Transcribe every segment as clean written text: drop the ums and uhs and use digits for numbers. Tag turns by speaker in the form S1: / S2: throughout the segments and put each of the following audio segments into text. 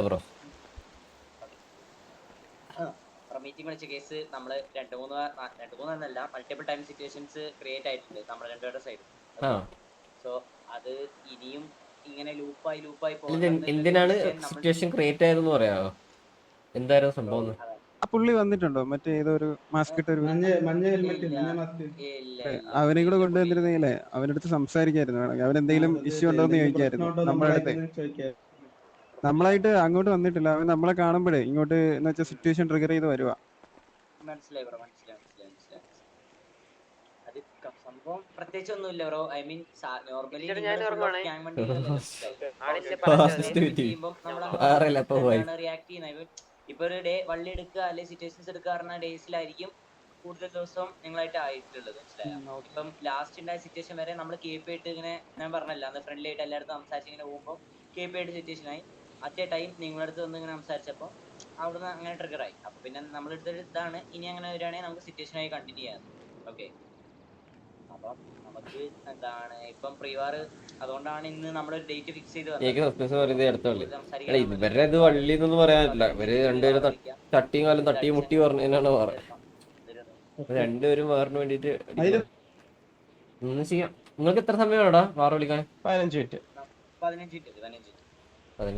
S1: Bro
S2: meeting വിളിച്ച case നമ്മൾ രണ്ട് മൂന്നെണ്ണല്ല മൾട്ടിപ്പിൾ ടൈം സിറ്റുവേഷൻസ് ക്രിയേറ്റ് ആയിട്ടുണ്ട് നമ്മുടെ രണ്ടുപേരുടെ സൈഡ്. സോ അത് ഇനിയും ഇങ്ങനെ ലൂപ്പായി
S1: എന്തിനാണ് സിറ്റുവേഷൻ ക്രിയേറ്റ് ആയതെന്ന് പറയാമോ? എന്തായിരുന്നു സംഭവം?
S3: പുള്ളി വന്നിട്ടുണ്ടോ? മറ്റേ ഏതൊരു മാസ്ക് ഇട്ട അവനെ കൂടെ കൊണ്ടുവന്നിരുന്നെങ്കിലേ അവനടുത്ത് സംസാരിക്കായിരുന്നു. വേണമെങ്കിൽ അവനെന്തെങ്കിലും ഇഷ്യൂ ഉണ്ടോ എന്ന് ചോദിക്കായിരുന്നു. നമ്മുടെ അടുത്ത് നമ്മളായിട്ട് അങ്ങോട്ട് വന്നിട്ടില്ല. അവൻ നമ്മളെ കാണുമ്പോഴേ ഇങ്ങോട്ട് എന്ന് വെച്ചാൽ സിറ്റുവേഷൻ ട്രിഗർ ചെയ്ത് വരുവാ.
S2: മനസ്സിലായി. അത് സംഭവം പ്രത്യേകിച്ച് ഒന്നുമില്ല bro. I mean normally react ചെയ്യുന്ന ഇപ്പൊ ഒരു ഡേ വള്ളി എടുക്കുക അല്ലെങ്കിൽ സിറ്റുവേഷൻസ് എടുക്കുക പറഞ്ഞ ഡേയ്സിലായിരിക്കും കൂടുതൽ ദിവസം നിങ്ങളായിട്ട് ആയിട്ടുള്ളത്. മനസ്സിലായോ? ഇപ്പം ലാസ്റ്റ് ഉണ്ടായ സിറ്റുവേഷൻ വരെ നമ്മൾ കേപ്പ് ആയിട്ട് ഇങ്ങനെ ഞാൻ പറഞ്ഞല്ല അന്ന് ഫ്രണ്ട്ലി ആയിട്ട് എല്ലായിടത്തും സംസാരിച്ച് ഇങ്ങനെ പോകുമ്പോൾ കേപ്പ് ആയിട്ട് സിറ്റുവേഷൻ ആയി. അറ്റ് എ ടൈം നിങ്ങളടുത്ത് വന്ന് ഇങ്ങനെ സംസാരിച്ചപ്പോൾ അവിടുന്ന് അങ്ങനെ ട്രിഗർ ആയി. അപ്പൊ പിന്നെ നമ്മളെടുത്തൊരു ഇതാണ് ഇനി അങ്ങനെ വരികയാണെങ്കിൽ നമുക്ക് സിറ്റുവേഷൻ ആയി കണ്ടിന്യൂ ചെയ്യാം. ഓക്കെ, അപ്പം നമുക്ക് എന്താണ് ഇപ്പം പ്രീവാർ, അതുകൊണ്ടാണ് ഇന്ന് നമ്മളൊരു ഡേറ്റ് ഫിക്സ് ചെയ്ത്
S1: ഇവരുടെ ഇത് വള്ളി എന്നൊന്നും പറയാനില്ല. ഇവര് രണ്ടുപേരും തട്ടിയും കാലം തട്ടിയും മുട്ടി പറഞ്ഞാണ് പറയുന്നത്. രണ്ടുപേരും വാറിന് വേണ്ടിട്ട് ഒന്നും ചെയ്യാം. നിങ്ങൾക്ക് എത്ര സമയം വേണോടാ വാർ വിളിക്കാൻ?
S2: 15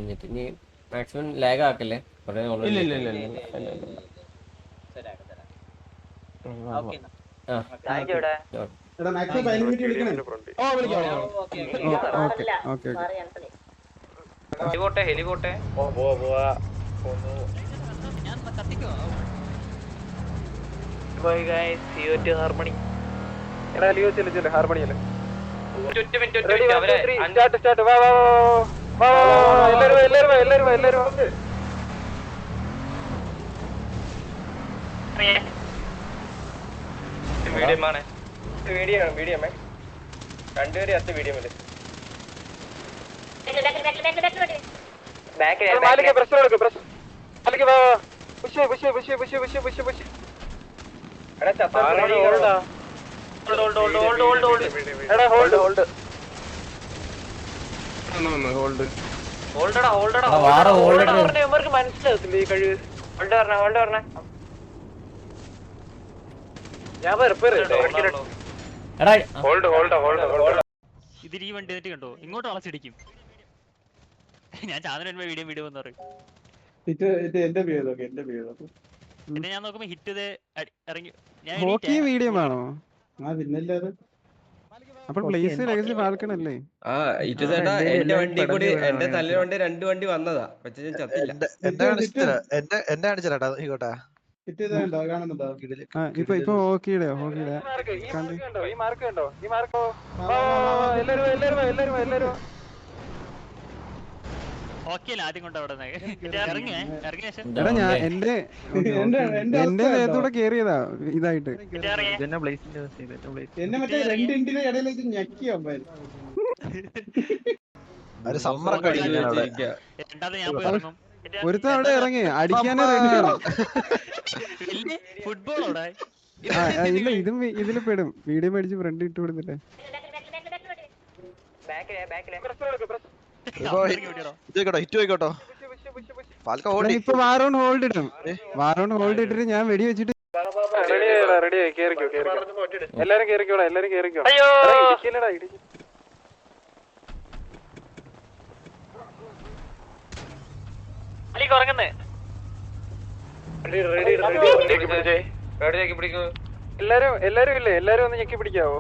S1: മിനിറ്റ്. ഇനി മാക്സിമം ലാഗ് ആക്കല്ലേ?
S4: ഹെലികോട്ടെ ഹാർമണി ഹാർമണിയല്ലേ? മീഡിയമേ രണ്ടുപേരും അത്ത് മീഡിയമില് മനസ്സിലാകത്തില്ല ഈ കഴിവ്. പറഞ്ഞ
S5: ഇതിൽ ഈ വണ്ടി കണ്ടോ ഇങ്ങോട്ട് വളച്ചിടിക്കും. ഞാൻ ചാന്ദ്രൻ വീഡിയോ വന്നു പറയും. പിന്നെ ഞാൻ നോക്കുമ്പോ ഹിറ്റ് ഇറങ്ങി.
S3: മീഡിയം ആണോ? അപ്പോൾ പ്ലേസ് ലെഗസി ഫാൽക്കൺ അല്ലേ?
S1: എന്റെ വണ്ടി കൂടി എന്റെ തലയിലുണ്ട് രണ്ട് വണ്ടി വന്നതാ. പക്ഷെ ഞാൻ ചത്തില്ല.
S6: എന്റെ കാണിച്ചേട്ടാ ഇങ്ങോട്ടാ
S3: ഇപ്പൊ ഹോക്കിയുടെ
S5: ആദ്യം കൊണ്ട് അവിടെ
S3: എന്റെ ദേഹത്തൂടെ കേറിയതാ ഇതായിട്ട്. ഒരുത്ത അവിടെ ഇറങ്ങി അടിക്കാനേ റെഡിയാണ്.
S5: ഫുട്ബോളോടെ
S3: ഇല്ല ഇതില് പെടും. വീഡിയോ മേടിച്ച് ഫ്രണ്ട് ഇട്ട് വിടുന്നില്ലേ? ഇപ്പൊ വാറോൺ ഹോൾഡ് ഇടും. വാറോൺ ഹോൾഡ് ഇട്ടിട്ട് ഞാൻ വെടി വെച്ചിട്ട് എല്ലാരും കേറിക്കോടാ. എല്ലാരും ഇല്ലേ? എല്ലാരും ഒന്ന് ഞെക്കി പിടിക്കാവോ?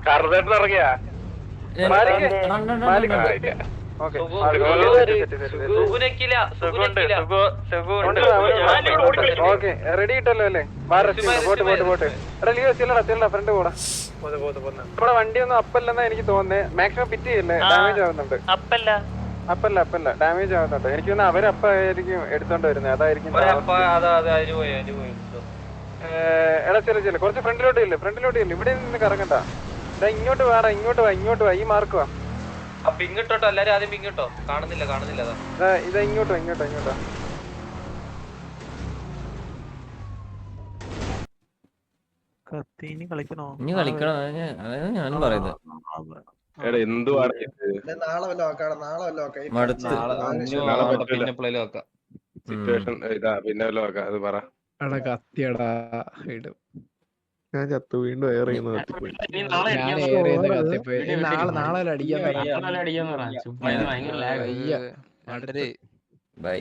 S3: ഇറങ്ങിയാ ഓക്കെ റെഡി ഇട്ടല്ലോ അല്ലേ? പോട്ട് എടാ ലിയോ ചെല്ലടാ ഫ്രണ്ട് കൂടാ. നമ്മുടെ വണ്ടിയൊന്നും അപ്പല്ലെന്നാ എനിക്ക് തോന്നുന്നേ. മാക്സിമം പിറ്റ് ചെയ്യല്ലേ? ഡാമേജ് ആവുന്നുണ്ട്. അപ്പല്ല ഡാമേജ് ആവുന്നുണ്ട്. എനിക്ക് തോന്നുന്നു അവരപ്പായിരിക്കും എടുത്തോണ്ട് വരുന്നത്. അതായിരിക്കും. എടാ ചെല്ല കുറച്ച് ഫ്രണ്ടിലോട്ട് ഇല്ല. ഇവിടെ നിന്ന് കറങ്ങണ്ട. ഇങ്ങോട്ട് വാ. ഈ മാർക്ക് വാ.
S4: ഇങ്ങോട്ടോ എല്ലാരും ആദ്യം ഇങ്ങോട്ടോ. കാണുന്നില്ല
S3: ഇതാ ഇങ്ങോട്ടോ.
S1: ഇനി കളിക്കണോ? അതാണ് ഞാനും പറയുന്നത്.
S4: നാളെ പിന്നെ
S3: സിറ്റുവേഷൻ ഇതാ പിന്നെ നോക്കാം അത് പറ.
S7: എടാ കത്തിയടാ ഇടും.
S3: ഞാൻ ചത്തു വീണ്ടും എയർ ചെയ്യുന്നത് കത്തിപ്പോയി.
S7: ഞാൻ ഏറെ ചെയ്യുന്ന കത്തിപ്പോയി. നാളെ അടിക്കാൻ
S1: ബൈ.